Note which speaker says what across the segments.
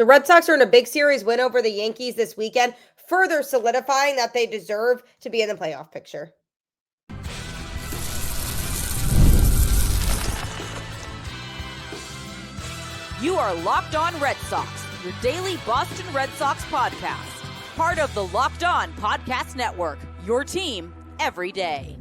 Speaker 1: The Red Sox are in a big series win over the Yankees this weekend, further solidifying that they deserve to be in the playoff picture.
Speaker 2: You are Locked On Red Sox, your daily Boston Red Sox podcast. Part of the Locked On Podcast Network, your team every day.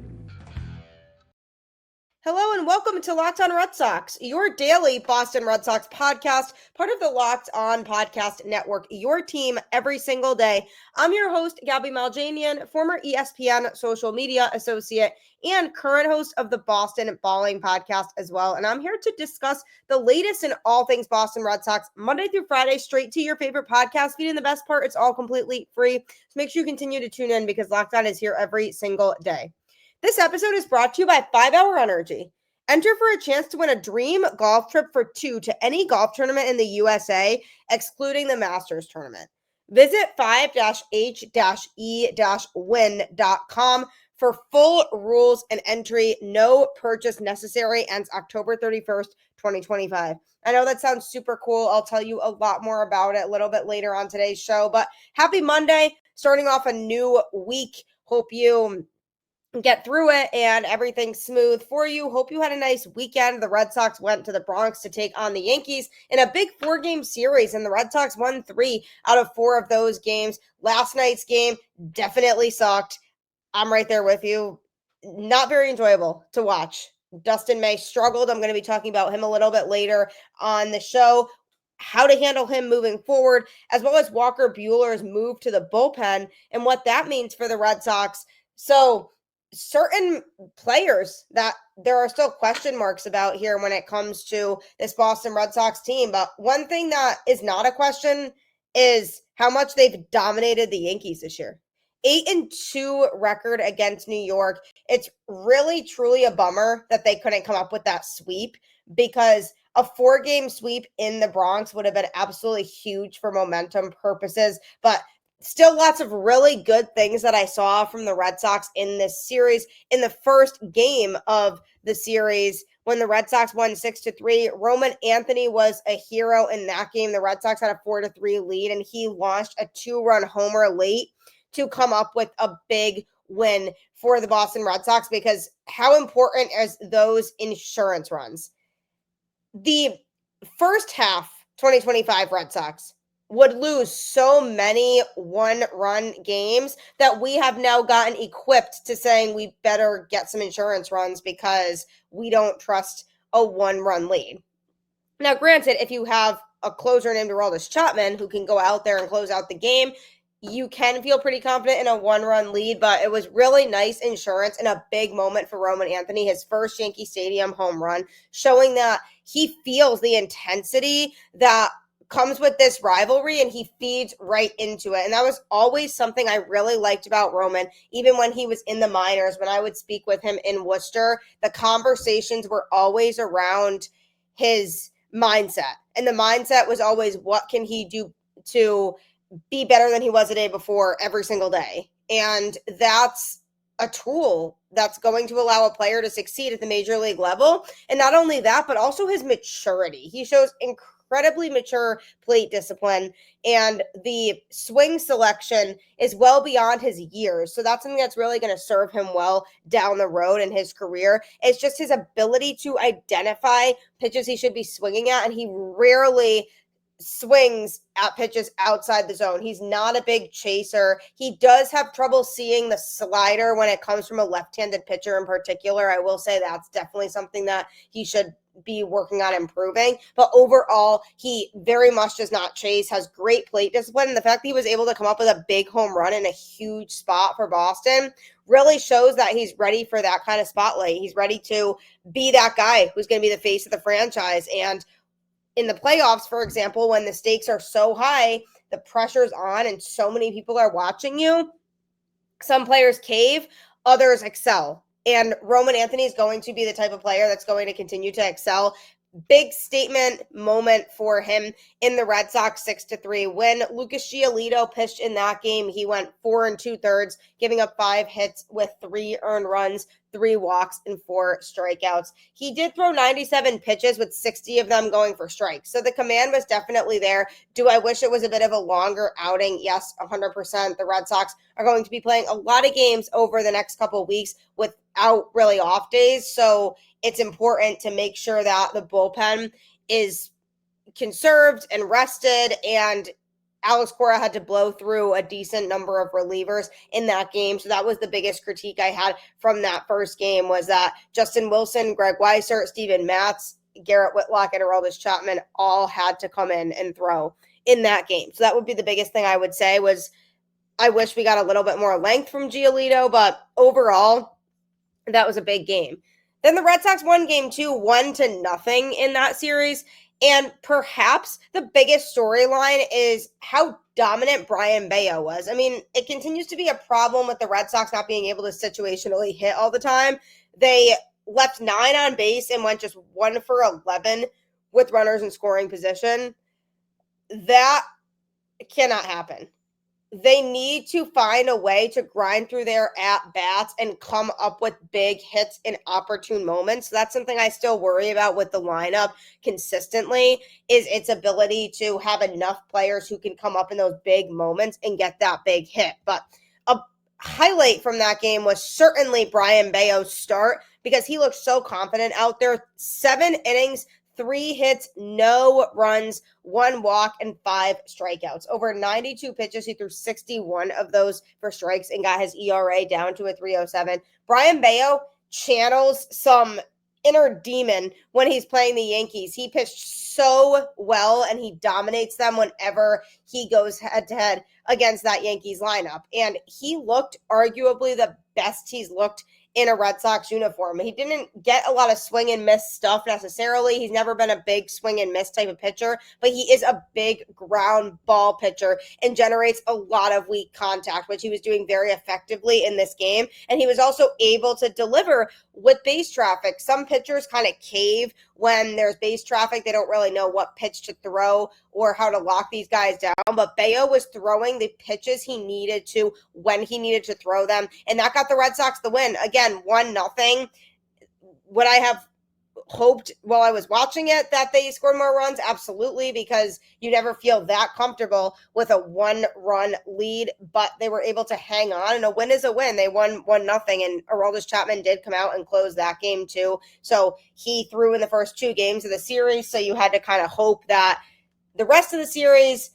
Speaker 1: Hello and welcome to Locked On Red Sox, your daily Boston Red Sox podcast, part of the Locked On Podcast Network, your team every single day. I'm your host, Gabby Maljanian, former ESPN social media associate and current host of the Boston Balling podcast as well. And I'm here to discuss the latest in all things Boston Red Sox, Monday through Friday, straight to your favorite podcast feed. And the best part, it's all completely free. So make sure you continue to tune in because Locked On is here every single day. This episode is brought to you by 5 Hour Energy. Enter for a chance to win a dream golf trip for 2 to any golf tournament in the USA, excluding the Masters tournament. Visit 5-h-e-win.com for full rules and entry. No purchase necessary. Ends October 31st, 2025. I know that sounds super cool. I'll tell you a lot more about it a little bit later on today's show, but happy Monday, starting off a new week. Hope you get through it and everything's smooth for you. Hope you had a nice weekend. The Red Sox went to the Bronx to take on the Yankees in a big 4-game series, and the Red Sox won 3 out of 4 of those games. Last night's game definitely sucked. I'm right there with you. Not very enjoyable to watch. Dustin May struggled. I'm going to be talking about him a little bit later on the show, how to handle him moving forward, as well as Walker Buehler's move to the bullpen and what that means for the Red Sox. So certain players that there are still question marks about here when it comes to this Boston Red Sox team. But one thing that is not a question is how much they've dominated the Yankees this year. 8-2 record against New York. It's really, truly a bummer that they couldn't come up with that sweep, because a 4-game sweep in the Bronx would have been absolutely huge for momentum purposes. But still lots of really good things that I saw from the Red Sox in this series. In the first game of the series, when the Red Sox won 6-3, Roman Anthony was a hero in that game. The Red Sox had a 4-3 lead, and he launched a 2-run homer late to come up with a big win for the Boston Red Sox, because how important is those insurance runs? The first half 2025 Red Sox would lose so many one-run games that we have now gotten equipped to saying we better get some insurance runs because we don't trust a one-run lead. Now, granted, if you have a closer named Aroldis Chapman who can go out there and close out the game, you can feel pretty confident in a one-run lead, but it was really nice insurance and a big moment for Roman Anthony, his first Yankee Stadium home run, showing that he feels the intensity that comes with this rivalry, and he feeds right into it. And that was always something I really liked about Roman, even when he was in the minors. When I would speak with him in Worcester, the conversations were always around his mindset. And the mindset was always, what can he do to be better than he was the day before every single day? And that's a tool that's going to allow a player to succeed at the major league level. And not only that, but also his maturity. He shows incredibly mature plate discipline, and the swing selection is well beyond his years. So that's something that's really going to serve him well down the road in his career. It's just his ability to identify pitches he should be swinging at, and he rarely swings at pitches outside the zone. He's not a big chaser. He does have trouble seeing the slider when it comes from a left-handed pitcher in particular. I will say that's definitely something that he should be working on improving. But overall, he very much does not chase, has great plate discipline. And the fact that he was able to come up with a big home run in a huge spot for Boston really shows that he's ready for that kind of spotlight. He's ready to be that guy who's going to be the face of the franchise. And in the playoffs, for example, when the stakes are so high, the pressure's on and so many people are watching you, some players cave, others excel. And Roman Anthony is going to be the type of player that's going to continue to excel big statement moment for him in the Red Sox 6-3 win. Lucas Giolito pitched in that game. He went 4 2/3, giving up 5 hits with 3 earned runs, 3 walks, and 4 strikeouts. He did throw 97 pitches with 60 of them going for strikes. So the command was definitely there. Do I wish it was a bit of a longer outing? Yes, 100%. The Red Sox are going to be playing a lot of games over the next couple of weeks without really off days. So it's important to make sure that the bullpen is conserved and rested, and Alex Cora had to blow through a decent number of relievers in that game. So that was the biggest critique I had from that first game, was that Justin Wilson, Greg Weiser, Steven Matz, Garrett Whitlock, and Aroldis Chapman all had to come in and throw in that game. So that would be the biggest thing I would say. Was I wish we got a little bit more length from Giolito, but overall, that was a big game. Then the Red Sox won game 2, 1-0 in that series. And perhaps the biggest storyline is how dominant Brayan Bello was. I mean, it continues to be a problem with the Red Sox not being able to situationally hit all the time. They left 9 on base and went just 1 for 11 with runners in scoring position. That cannot happen. They need to find a way to grind through their at-bats and come up with big hits in opportune moments. So that's something I still worry about with the lineup consistently, is its ability to have enough players who can come up in those big moments and get that big hit. But a highlight from that game was certainly Brayan Bello's start, because he looked so confident out there. 7 innings, 3 hits, no runs, 1 walk, and 5 strikeouts. Over 92 pitches, he threw 61 of those for strikes and got his ERA down to a 3.07. Brayan Bello channels some inner demon when he's playing the Yankees. He pitched so well, and he dominates them whenever he goes head-to-head against that Yankees lineup. And he looked arguably the best he's looked in a Red Sox uniform. He didn't get a lot of swing and miss stuff necessarily. He's never been a big swing and miss type of pitcher, but he is a big ground ball pitcher and generates a lot of weak contact, which he was doing very effectively in this game. And he was also able to deliver with base traffic. Some pitchers kind of cave when there's base traffic. They don't really know what pitch to throw or how to lock these guys down. But Bello was throwing the pitches he needed to when he needed to throw them. And that got the Red Sox the win. Again, 1-0. Would I have hoped while I was watching it that they scored more runs? Absolutely, because you never feel that comfortable with a 1-run lead, but they were able to hang on, and a win is a win. They won 1-0, and Aroldis Chapman did come out and close that game too. So he threw in the first 2 games of the series, so you had to kind of hope that the rest of the series,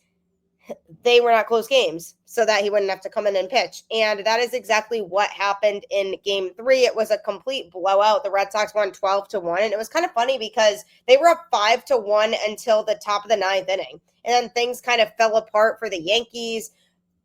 Speaker 1: they were not close games, so that he wouldn't have to come in and pitch. And that is exactly what happened in game 3. It was a complete blowout. The Red Sox won 12-1. And it was kind of funny because they were up 5-1 until the top of the 9th inning. And then things kind of fell apart for the Yankees.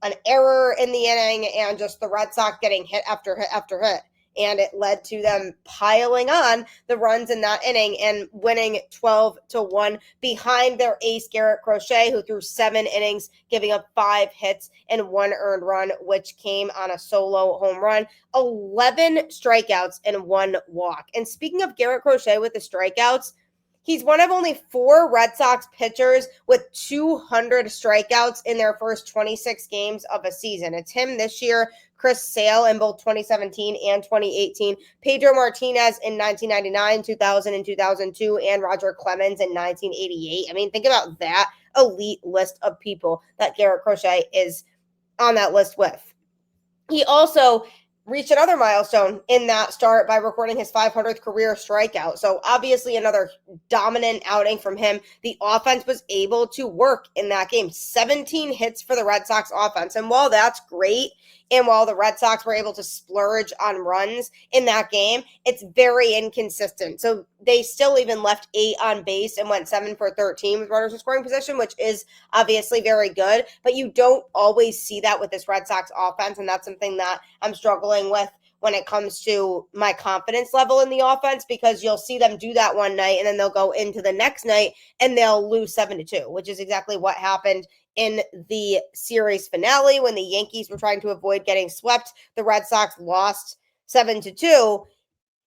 Speaker 1: An error in the inning and just the Red Sox getting hit after hit after hit. And it led to them piling on the runs in that inning and winning 12-1 behind their ace, Garrett Crochet, who threw 7 innings, giving up 5 hits and 1 earned run, which came on a solo home run, 11 strikeouts and 1 walk. And speaking of Garrett Crochet with the strikeouts, he's one of only 4 Red Sox pitchers with 200 strikeouts in their first 26 games of a season. It's him this year, Chris Sale in both 2017 and 2018, Pedro Martinez in 1999, 2000, and 2002, and Roger Clemens in 1988. I mean, think about that elite list of people that Garrett Crochet is on that list with. He also reached another milestone in that start by recording his 500th career strikeout. So obviously another dominant outing from him. The offense was able to work in that game. 17 hits for the Red Sox offense. And while that's great, and while the Red Sox were able to splurge on runs in that game, it's very inconsistent. So they still even left 8 on base and went 7 for 13 with runners in scoring position, which is obviously very good. But you don't always see that with this Red Sox offense, and that's something that I'm struggling with when it comes to my confidence level in the offense, because you'll see them do that one night and then they'll go into the next night and they'll lose 7-2, which is exactly what happened in the series finale when the Yankees were trying to avoid getting swept. The Red Sox lost 7-2.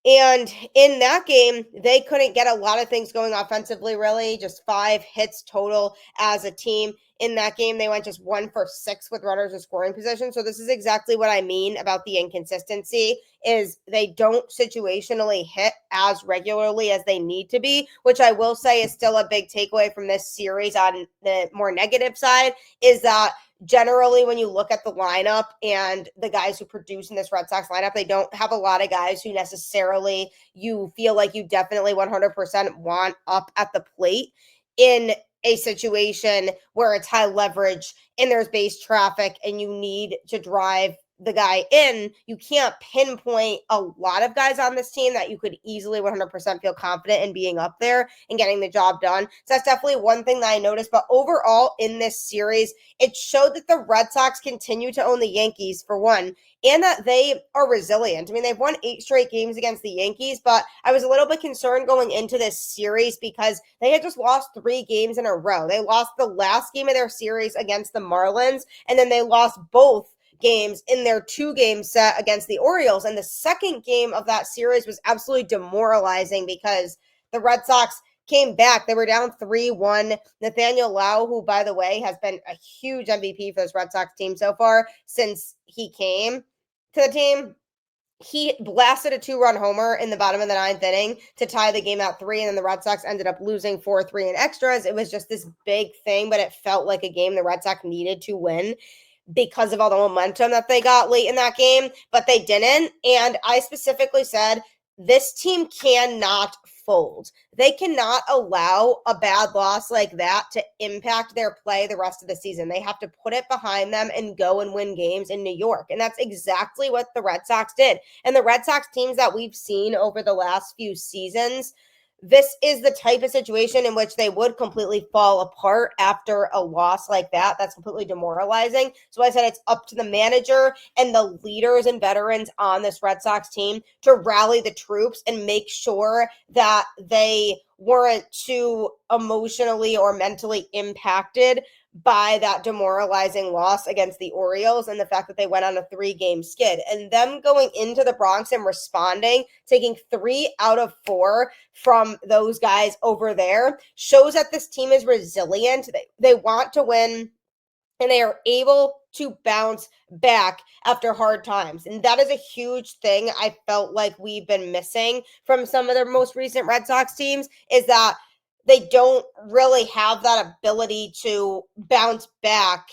Speaker 1: And in that game, they couldn't get a lot of things going offensively, really, just 5 hits total as a team. In that game, they went just 1 for 6 with runners in scoring position. So this is exactly what I mean about the inconsistency, is they don't situationally hit as regularly as they need to be, which I will say is still a big takeaway from this series on the more negative side, is that generally when you look at the lineup and the guys who produce in this Red Sox lineup, they don't have a lot of guys who necessarily you feel like you definitely 100% want up at the plate in a situation where it's high leverage and there's base traffic and you need to drive the guy in. You can't pinpoint a lot of guys on this team that you could easily 100% feel confident in being up there and getting the job done. So that's definitely one thing that I noticed. But overall in this series, it showed that the Red Sox continue to own the Yankees, for one, and that they are resilient. I mean, they've won 8 straight games against the Yankees, but I was a little bit concerned going into this series because they had just lost 3 games in a row. They lost the last game of their series against the Marlins, and then they lost both games in their 2-game set against the Orioles. And the second game of that series was absolutely demoralizing because the Red Sox came back. They were down 3-1. Nathaniel Lau, who, by the way, has been a huge MVP for this Red Sox team so far since he came to the team, he blasted a 2-run homer in the bottom of the 9th inning to tie the game at 3, and then the Red Sox ended up losing 4-3 in extras. It was just this big thing, but it felt like a game the Red Sox needed to win because of all the momentum that they got late in that game, but they didn't. And I specifically said, this team cannot fold. They cannot allow a bad loss like that to impact their play the rest of the season. They have to put it behind them and go and win games in New York. And that's exactly what the Red Sox did. And the Red Sox teams that we've seen over the last few seasons, this is the type of situation in which they would completely fall apart after a loss like that. That's completely demoralizing. So I said it's up to the manager and the leaders and veterans on this Red Sox team to rally the troops and make sure that they weren't too emotionally or mentally impacted by that demoralizing loss against the Orioles and the fact that they went on a 3-game skid. And them going into the Bronx and responding, taking 3 out of 4 from those guys over there, shows that this team is resilient. They want to win, and they are able to bounce back after hard times. And that is a huge thing I felt like we've been missing from some of their most recent Red Sox teams, is that they don't really have that ability to bounce back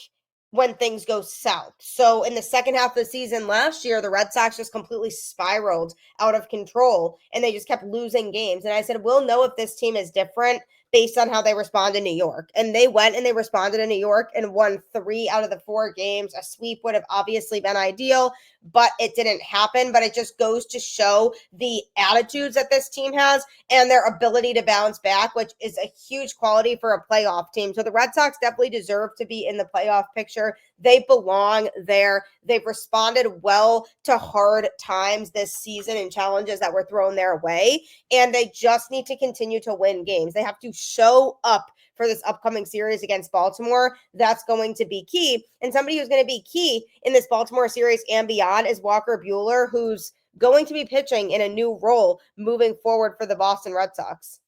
Speaker 1: when things go south. So in the second half of the season last year, the Red Sox just completely spiraled out of control and they just kept losing games. And I said, we'll know if this team is different based on how they respond in New York. And they went and they responded in New York and won 3 out of the 4 games. A sweep would have obviously been ideal, but it didn't happen. But it just goes to show the attitudes that this team has and their ability to bounce back, which is a huge quality for a playoff team. So the Red Sox definitely deserve to be in the playoff picture. They belong there. They've responded well to hard times this season and challenges that were thrown their way. And they just need to continue to win games. They have to show up for this upcoming series against Baltimore. That's going to be key. And somebody who's going to be key in this Baltimore series and beyond is Walker Buehler, who's going to be pitching in a new role moving forward for the Boston Red Sox.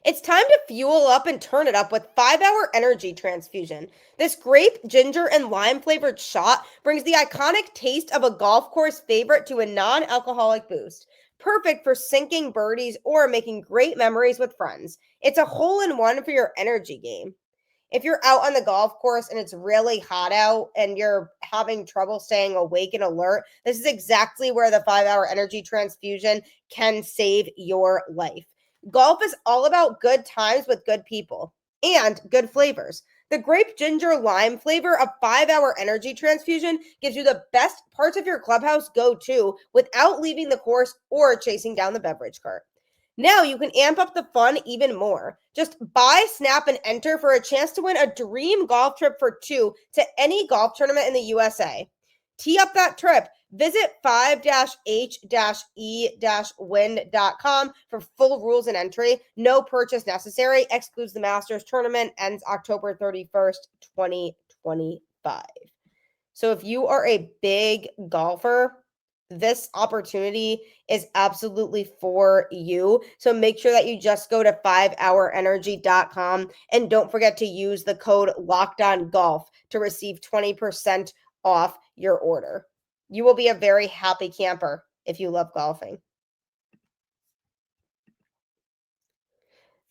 Speaker 1: It's time to fuel up and turn it up with 5-Hour Energy Transfusion. This grape, ginger, and lime flavored shot brings the iconic taste of a golf course favorite to a non-alcoholic boost. Perfect for sinking birdies or making great memories with friends. It's a hole-in-one for your energy game. If you're out on the golf course and it's really hot out and you're having trouble staying awake and alert, this is exactly where the 5-Hour Energy Transfusion can save your life. Golf is all about good times with good people and good flavors. The grape ginger lime flavor of 5-Hour Energy Transfusion gives you the best parts of your clubhouse go-to without leaving the course or chasing down the beverage cart. Now you can amp up the fun even more. Just buy, snap, and enter for a chance to win a dream golf trip for 2 to any golf tournament in the USA. Tee up that trip. Visit 5-e-win.com for full rules and entry. No purchase necessary. Excludes the Masters tournament. Ends October 31st, 2025. So if you are a big golfer, this opportunity is absolutely for you. So make sure that you just go to 5hourenergy.com and don't forget to use the code LOCKEDONGOLF to receive 20% off your order. You will be a very happy camper if you love golfing.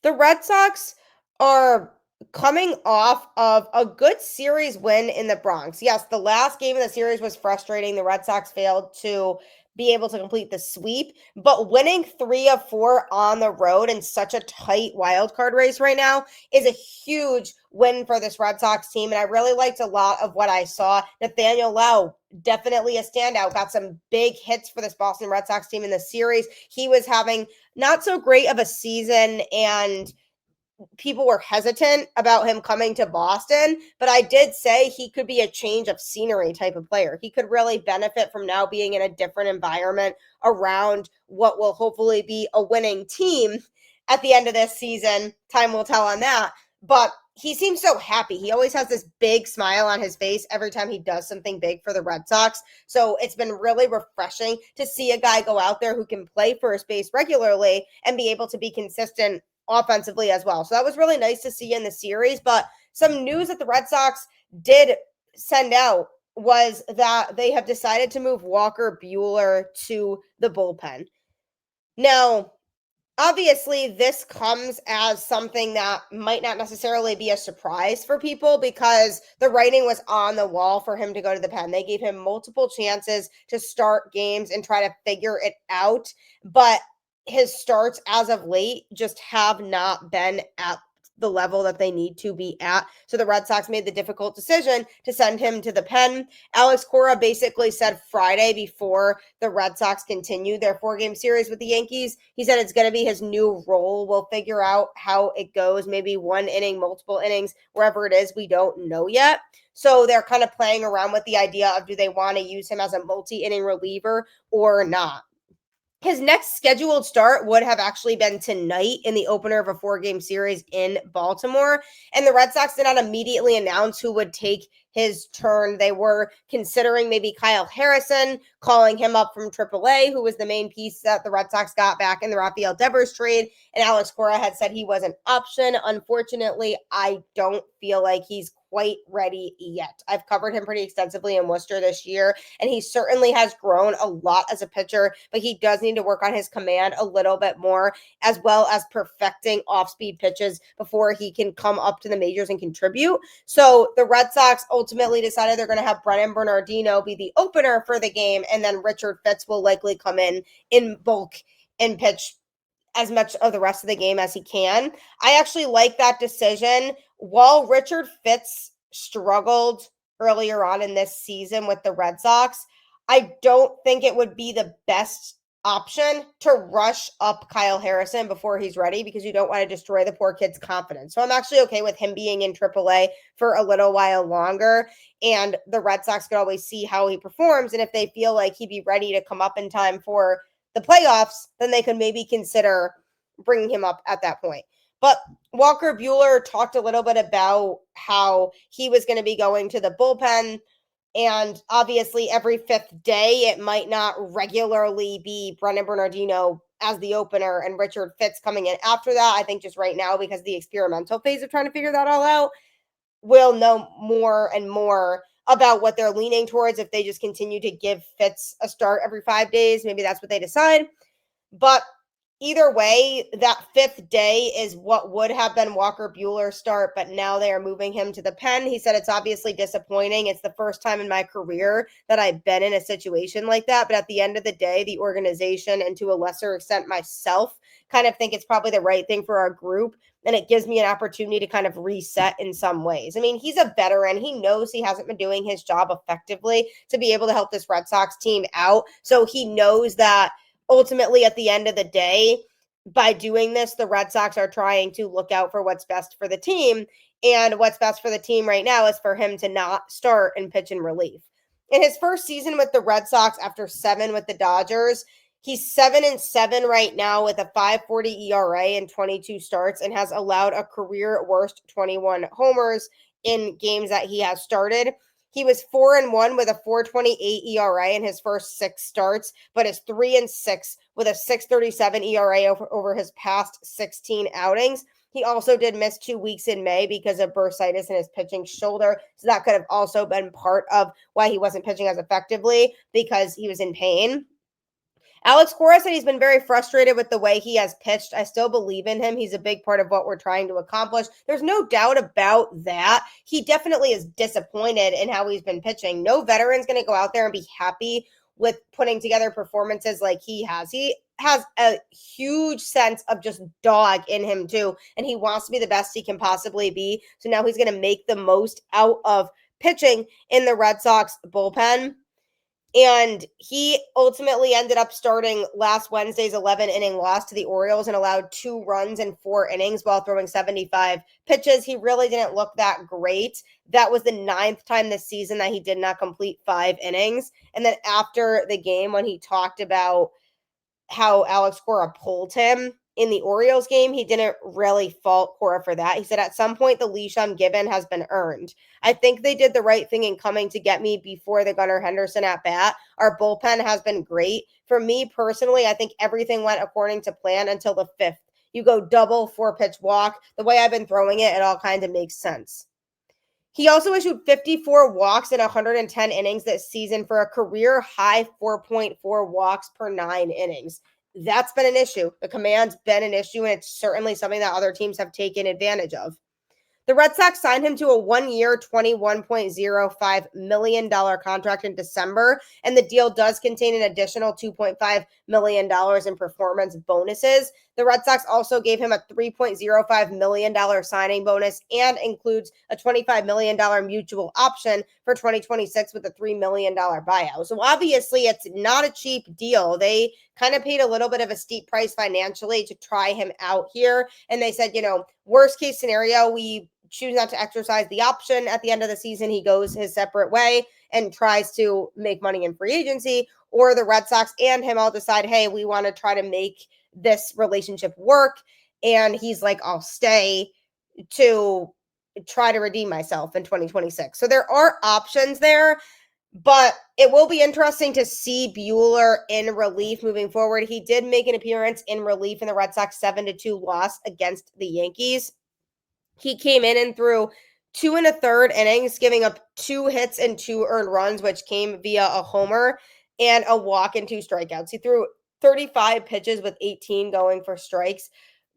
Speaker 1: The Red Sox are coming off of a good series win in the Bronx. Yes, the last game of the series was frustrating. The Red Sox failed to be able to complete the sweep, but winning 3 of 4 on the road in such a tight wild card race right now is a huge win for this Red Sox team. And I really liked a lot of what I saw. Nathaniel Lowe, definitely a standout, got some big hits for this Boston Red Sox team in the series. He was having not so great of a season, and people were hesitant about him coming to Boston, but I did say he could be a change of scenery type of player. He could really benefit from now being in a different environment around what will hopefully be a winning team at the end of this season. Time will tell on that. But he seems so happy. He always has this big smile on his face every time he does something big for the Red Sox. So it's been really refreshing to see a guy go out there who can play first base regularly and be able to be consistent offensively as well. So that was really nice to see in the series. But some news that the Red Sox did send out was that they have decided to move Walker Buehler to the bullpen. Now, obviously, this comes as something that might not necessarily be a surprise for people because the writing was on the wall for him to go to the pen. They gave him multiple chances to start games and try to figure it out, but his starts as of late just have not been at the level that they need to be at. So the Red Sox made the difficult decision to send him to the pen. Alex Cora basically said Friday before the Red Sox continued their 4-game series with the Yankees, he said it's going to be his new role. We'll figure out how it goes, maybe 1 inning, multiple innings, wherever it is, we don't know yet. So they're kind of playing around with the idea of do they want to use him as a multi-inning reliever or not. His next scheduled start would have actually been tonight in the opener of a 4-game series in Baltimore. And the Red Sox did not immediately announce who would take his turn. They were considering maybe Kyle Harrison, calling him up from AAA, who was the main piece that the Red Sox got back in the Rafael Devers trade. And Alex Cora had said he was an option. Unfortunately, I don't feel like he's quite ready yet. I've covered him pretty extensively in Worcester this year, and he certainly has grown a lot as a pitcher, but he does need to work on his command a little bit more, as well as perfecting off-speed pitches before he can come up to the majors and contribute. So the Red Sox ultimately decided they're going to have Brennan Bernardino be the opener for the game, and then Richard Fitz will likely come in bulk and pitch as much of the rest of the game as he can. I actually like that decision. While Richard Fitz struggled earlier on in this season with the Red Sox, I don't think it would be the best option to rush up Kyle Harrison before he's ready because you don't want to destroy the poor kid's confidence. So I'm actually okay with him being in AAA for a little while longer, and the Red Sox could always see how he performs, and if they feel like he'd be ready to come up in time for the playoffs, then they could maybe consider bringing him up at that point. But Walker Buehler talked a little bit about how he was going to be going to the bullpen. And obviously, every 5th day, it might not regularly be Brennan Bernardino as the opener and Richard Fitz coming in after that. I think just right now, because of the experimental phase of trying to figure that all out, we'll know more and more about what they're leaning towards. If they just continue to give Fitz a start every 5 days, maybe that's what they decide. But either way, that 5th day is what would have been Walker Buehler's start, but now they are moving him to the pen. He said it's obviously disappointing. It's the first time in my career that I've been in a situation like that. But at the end of the day, the organization, and to a lesser extent myself, kind of think it's probably the right thing for our group. And it gives me an opportunity to kind of reset in some ways. I mean, he's a veteran. He knows he hasn't been doing his job effectively to be able to help this Red Sox team out. So he knows that ultimately, at the end of the day, by doing this, the Red Sox are trying to look out for what's best for the team. And what's best for the team right now is for him to not start and pitch in relief. In his first season with the Red Sox after 7 with the Dodgers, he's 7-7 right now with a 5.40 ERA and 22 starts, and has allowed a career worst 21 homers in games that he has started. He was 4-1 with a 4.28 ERA in his first 6 starts, but is 3-6 with a 6.37 ERA over his past 16 outings. He also did miss 2 weeks in May because of bursitis in his pitching shoulder. So that could have also been part of why he wasn't pitching as effectively, because he was in pain. Alex Cora said he's been very frustrated with the way he has pitched. I still believe in him. He's a big part of what we're trying to accomplish. There's no doubt about that. He definitely is disappointed in how he's been pitching. No veteran's going to go out there and be happy with putting together performances like he has. He has a huge sense of just dog in him too, and he wants to be the best he can possibly be. So now he's going to make the most out of pitching in the Red Sox bullpen. And he ultimately ended up starting last Wednesday's 11-inning loss to the Orioles and allowed 2 runs in 4 innings while throwing 75 pitches. He really didn't look that great. That was the 9th time this season that he did not complete 5 innings. And then after the game, when he talked about how Alex Cora pulled him in the Orioles game, he didn't really fault Cora for that. He said, at some point, the leash I'm given has been earned. I think they did the right thing in coming to get me before the Gunnar Henderson at bat. Our bullpen has been great. For me personally, I think everything went according to plan until the 5th. You go double 4-pitch walk. The way I've been throwing it, it all kind of makes sense. He also issued 54 walks in 110 innings this season for a career high 4.4 walks per 9 innings. That's been an issue. The command's been an issue, and it's certainly something that other teams have taken advantage of. The Red Sox signed him to a 1-year, $21.05 million contract in December, and the deal does contain an additional $2.5 million in performance bonuses. The Red Sox also gave him a $3.05 million signing bonus and includes a $25 million mutual option for 2026 with a $3 million buyout. So obviously it's not a cheap deal. They kind of paid a little bit of a steep price financially to try him out here. And they said, worst case scenario, we choose not to exercise the option at the end of the season. He goes his separate way and tries to make money in free agency, or the Red Sox and him all decide, hey, we want to try to make this relationship work. And he's like, I'll stay to try to redeem myself in 2026. So there are options there, but it will be interesting to see Buehler in relief moving forward. He did make an appearance in relief in the Red Sox 7-2 loss against the Yankees. He came in and threw 2 1/3 innings, giving up 2 hits and 2 earned runs, which came via a homer and a walk and 2 strikeouts. He threw 35 pitches with 18 going for strikes,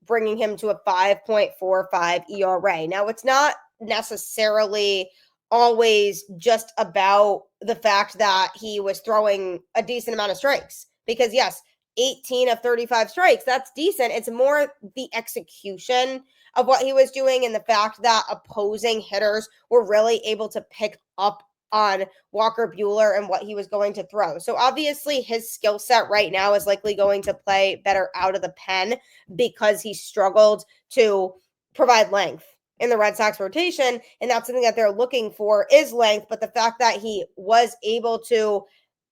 Speaker 1: bringing him to a 5.45 ERA. Now, it's not necessarily always just about the fact that he was throwing a decent amount of strikes, because yes, 18 of 35 strikes, that's decent. It's more the execution of what he was doing and the fact that opposing hitters were really able to pick up on Walker Buehler and what he was going to throw. So obviously his skill set right now is likely going to play better out of the pen because he struggled to provide length in the Red Sox rotation. And that's something that they're looking for, is length. But the fact that he was able to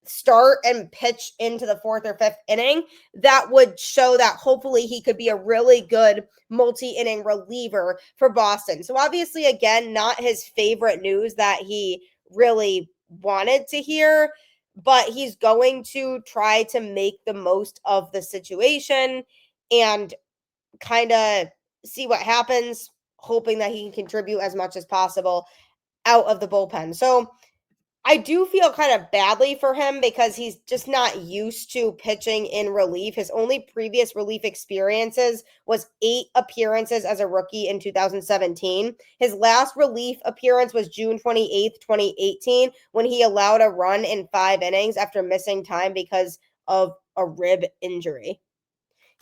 Speaker 1: start and pitch into the 4th or 5th inning, that would show that hopefully he could be a really good multi-inning reliever for Boston. So obviously, again, not his favorite news that he really wanted to hear, but he's going to try to make the most of the situation and kind of see what happens, hoping that he can contribute as much as possible out of the bullpen. So I do feel kind of badly for him because he's just not used to pitching in relief. His only previous relief experiences was 8 appearances as a rookie in 2017. His last relief appearance was June 28th, 2018, when he allowed a run in 5 innings after missing time because of a rib injury.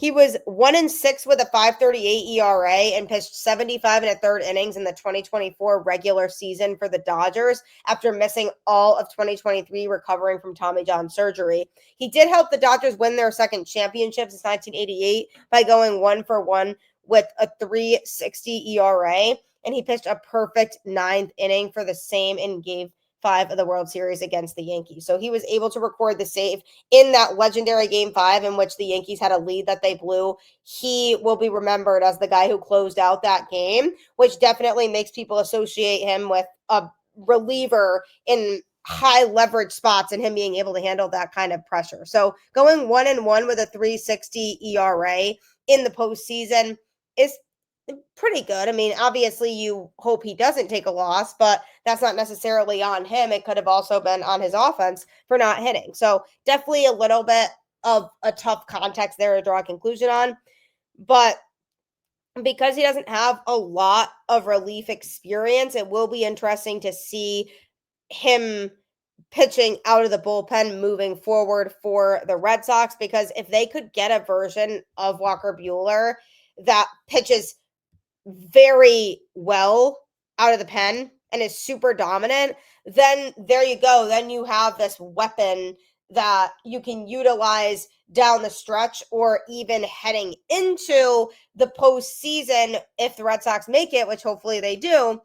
Speaker 1: He was 1-6 with a 5.38 ERA and pitched 75 1/3 innings in the 2024 regular season for the Dodgers after missing all of 2023 recovering from Tommy John surgery. He did help the Dodgers win their second championship since 1988 by going 1-for-1 with a 3.60 ERA, and he pitched a perfect 9th inning for the same in Game 5 of the World Series against the Yankees. So he was able to record the save in that legendary Game 5 in which the Yankees had a lead that they blew. He will be remembered as the guy who closed out that game, which definitely makes people associate him with a reliever in high leverage spots and him being able to handle that kind of pressure. So going 1-1 with a 3.60 ERA in the postseason is pretty good. I mean, obviously you hope he doesn't take a loss, but that's not necessarily on him. It could have also been on his offense for not hitting. So definitely a little bit of a tough context there to draw a conclusion on. But because he doesn't have a lot of relief experience, it will be interesting to see him pitching out of the bullpen moving forward for the Red Sox, because if they could get a version of Walker Buehler that pitches very well out of the pen and is super dominant, then there you go. Then you have this weapon that you can utilize down the stretch or even heading into the postseason if the Red Sox make it, which hopefully they do.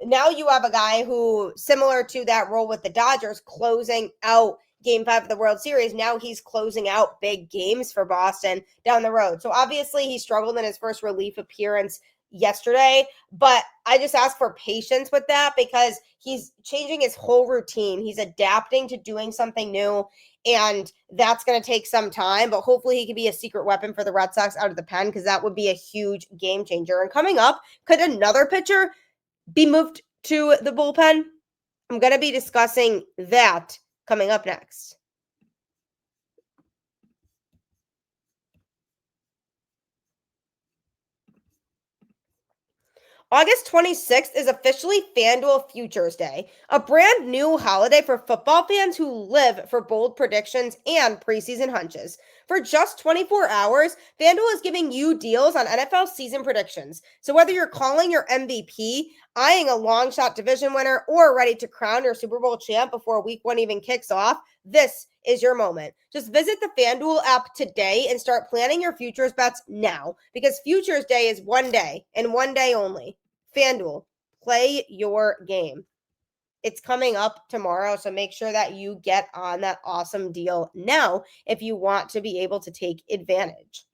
Speaker 1: Now you have a guy who, similar to that role with the Dodgers, closing out Game 5 of the World Series. Now he's closing out big games for Boston down the road. So obviously he struggled in his first relief appearance yesterday, but I just ask for patience with that because he's changing his whole routine. He's adapting to doing something new, and that's going to take some time, but hopefully he can be a secret weapon for the Red Sox out of the pen, because that would be a huge game changer. And coming up, could another pitcher be moved to the bullpen? I'm going to be discussing that coming up next. August 26th is officially FanDuel Futures Day, a brand new holiday for football fans who live for bold predictions and preseason hunches. For just 24 hours, FanDuel is giving you deals on NFL season predictions. So whether you're calling your MVP, eyeing a long shot division winner, or ready to crown your Super Bowl champ before week 1 even kicks off, this is your moment. Just visit the FanDuel app today and start planning your futures bets now, because Futures Day is one day and one day only. FanDuel, play your game. It's coming up tomorrow, so make sure that you get on that awesome deal now if you want to be able to take advantage.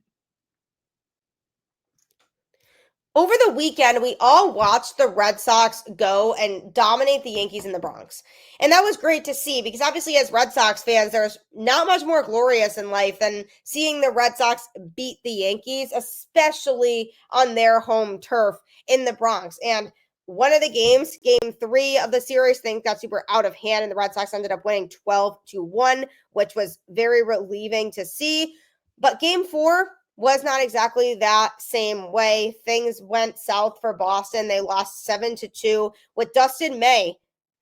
Speaker 1: Over the weekend, we all watched the Red Sox go and dominate the Yankees in the Bronx. And that was great to see, because obviously as Red Sox fans, there's not much more glorious in life than seeing the Red Sox beat the Yankees, especially on their home turf in the Bronx. And one of the games, game 3 of the series, things got super out of hand, and the Red Sox ended up winning 12-1, which was very relieving to see. But game 4 was not exactly that same way. Things went south for Boston. They lost 7-2 with Dustin May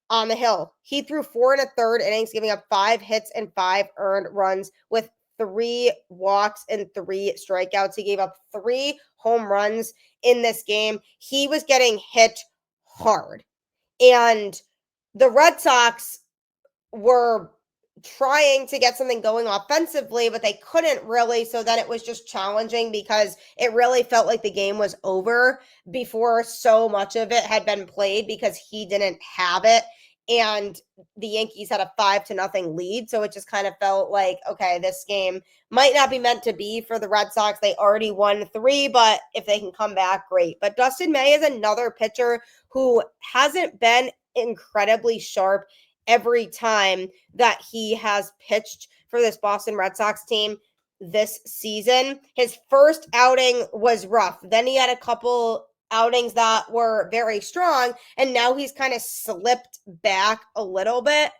Speaker 1: on the hill. He threw 4 1/3 innings, giving up 5 hits and 5 earned runs with 3 walks and 3 strikeouts. He gave up 3 home runs in this game. He was getting hit hard. And the Red Sox were trying to get something going offensively, but they couldn't really. So then it was just challenging, because it really felt like the game was over before so much of it had been played, because he didn't have it. And the Yankees had a 5-0 lead. So it just kind of felt like, okay, this game might not be meant to be for the Red Sox. They already won 3, but if they can come back, great. But Dustin May is another pitcher who hasn't been incredibly sharp every time that he has pitched for this Boston Red Sox team this season. His first outing was rough. Then he had a couple outings that were very strong, and now he's kind of slipped back a little bit.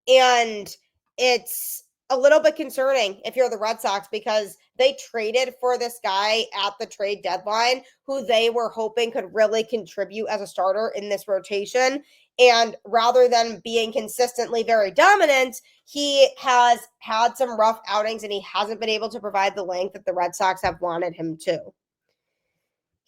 Speaker 1: And it's a little bit concerning if you're the Red Sox, because they traded for this guy at the trade deadline who they were hoping could really contribute as a starter in this rotation. And rather than being consistently very dominant, he has had some rough outings, and he hasn't been able to provide the length that the Red Sox have wanted him to.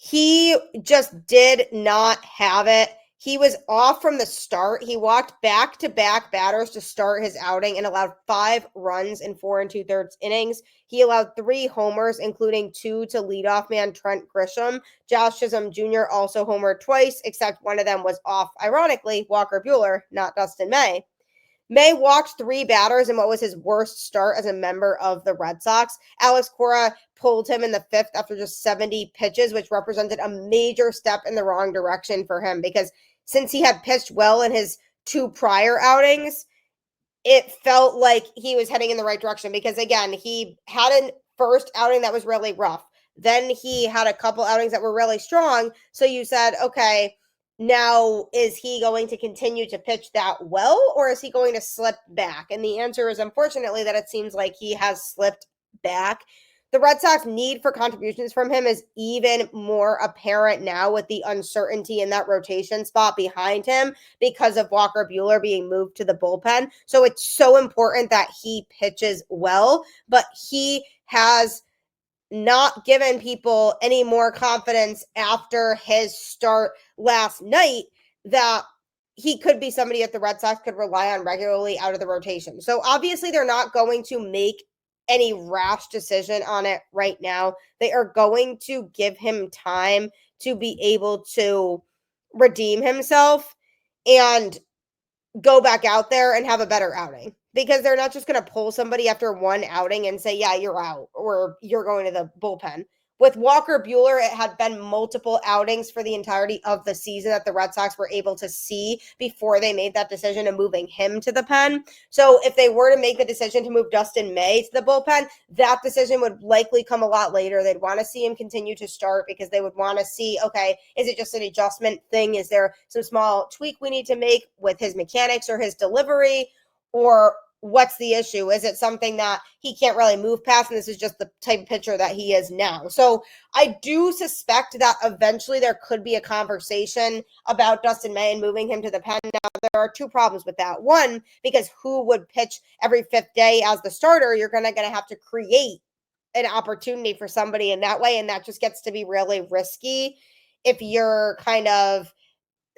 Speaker 1: He just did not have it. He was off from the start. He walked back-to-back batters to start his outing and allowed 5 runs in 4 2/3 innings. He allowed 3 homers, including 2 to leadoff man Trent Grisham. Josh Chisholm Jr. also homered twice, except one of them was off, ironically, Walker Buehler, not Dustin May. May walked 3 batters in what was his worst start as a member of the Red Sox. Alex Cora pulled him in the 5th after just 70 pitches, which represented a major step in the wrong direction for him, because since he had pitched well in his 2 prior outings, it felt like he was heading in the right direction because, again, he had a first outing that was really rough. Then he had a couple outings that were really strong. So you said, okay, now is he going to continue to pitch that well, or is he going to slip back? And the answer is, unfortunately, that it seems like he has slipped back. The Red Sox need for contributions from him is even more apparent now with the uncertainty in that rotation spot behind him because of Walker Buehler being moved to the bullpen. So it's so important that he pitches well, but he has not given people any more confidence after his start last night that he could be somebody that the Red Sox could rely on regularly out of the rotation. So obviously they're not going to make any rash decision on it right now. They are going to give him time to be able to redeem himself and go back out there and have a better outing, because they're not just going to pull somebody after one outing and say, yeah, you're out or you're going to the bullpen. With Walker Buehler, it had been multiple outings for the entirety of the season that the Red Sox were able to see before they made that decision of moving him to the pen. So if they were to make the decision to move Dustin May to the bullpen, that decision would likely come a lot later. They'd want to see him continue to start because they would want to see, okay, is it just an adjustment thing? Is there some small tweak we need to make with his mechanics or his delivery? Or what's the issue? Is it something that he can't really move past, and this is just the type of pitcher that he is now? So I do suspect that eventually there could be a conversation about Dustin May and moving him to the pen. Now, there are 2 problems with that. One, because who would pitch every 5th day as the starter? You're gonna have to create an opportunity for somebody in that way, and that just gets to be really risky if you're kind of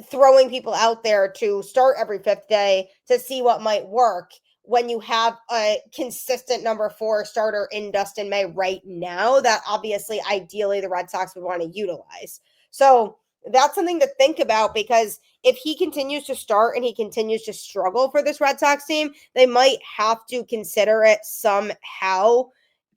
Speaker 1: throwing people out there to start every 5th day to see what might work when you have a consistent number 4 starter in Dustin May right now that obviously ideally the Red Sox would want to utilize. So that's something to think about, because if he continues to start and he continues to struggle for this Red Sox team, they might have to consider it somehow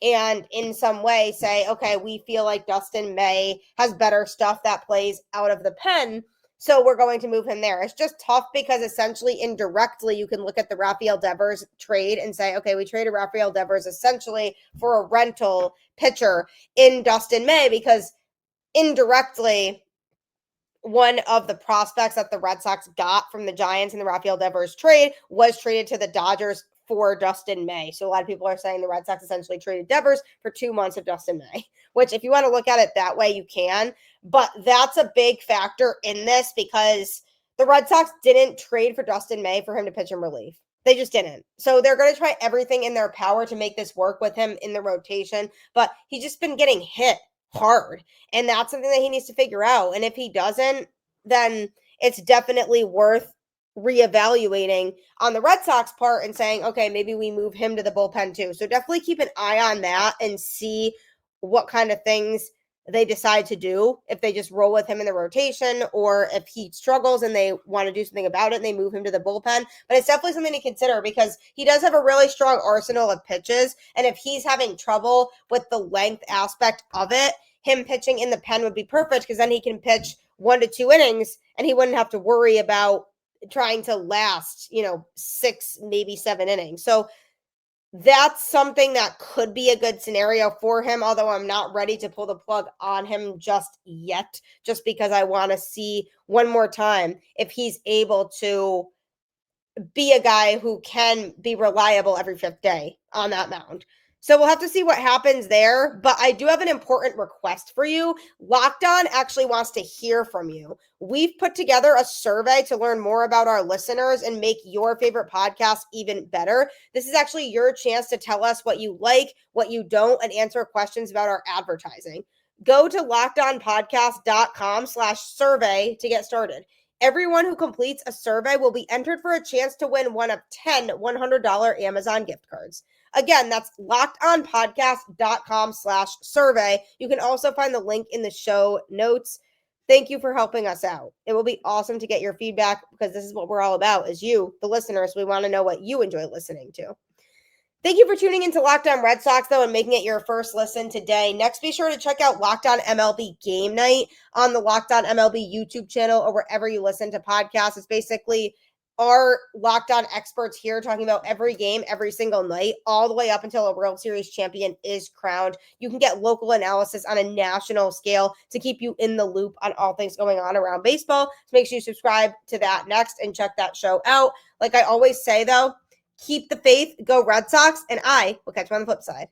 Speaker 1: and in some way say, okay, we feel like Dustin May has better stuff that plays out of the pen, so we're going to move him there. It's just tough because essentially indirectly you can look at the Rafael Devers trade and say, okay, we traded Rafael Devers essentially for a rental pitcher in Dustin May, because indirectly one of the prospects that the Red Sox got from the Giants in the Rafael Devers trade was traded to the Dodgers for Dustin May. So a lot of people are saying the Red Sox essentially traded Devers for 2 months of Dustin May, which if you want to look at it that way, you can. But that's a big factor in this because the Red Sox didn't trade for Dustin May for him to pitch in relief. They just didn't. So they're going to try everything in their power to make this work with him in the rotation. But he's just been getting hit hard. And that's something that he needs to figure out. And if he doesn't, then it's definitely worth reevaluating on the Red Sox part and saying, okay, maybe we move him to the bullpen too. So definitely keep an eye on that and see what kind of things they decide to do, if they just roll with him in the rotation or if he struggles and they want to do something about it and they move him to the bullpen. But it's definitely something to consider because he does have a really strong arsenal of pitches. And if he's having trouble with the length aspect of it, him pitching in the pen would be perfect because then he can pitch 1 to 2 innings and he wouldn't have to worry about trying to last, 6, maybe 7 innings. So that's something that could be a good scenario for him, although I'm not ready to pull the plug on him just yet, just because I want to see one more time if he's able to be a guy who can be reliable every 5th day on that mound. So we'll have to see what happens there, but I do have an important request for you. Locked On actually wants to hear from you. We've put together a survey to learn more about our listeners and make your favorite podcast even better. This is actually your chance to tell us what you like, what you don't, and answer questions about our advertising. Go to lockedonpodcast.com/survey to get started. Everyone who completes a survey will be entered for a chance to win one of 10 $100 Amazon gift cards. Again, that's lockedonpodcast.com/survey. You can also find the link in the show notes. Thank you for helping us out. It will be awesome to get your feedback because this is what we're all about, is you, the listeners. We want to know what you enjoy listening to. Thank you for tuning into Locked On Red Sox, though, and making it your first listen today. Next, be sure to check out Locked On MLB Game Night on the Locked On MLB YouTube channel or wherever you listen to podcasts. It's basically our Locked On experts here talking about every game, every single night, all the way up until a World Series champion is crowned. You can get local analysis on a national scale to keep you in the loop on all things going on around baseball. So make sure you subscribe to that next and check that show out. Like I always say, though, keep the faith, go Red Sox, and I will catch you on the flip side.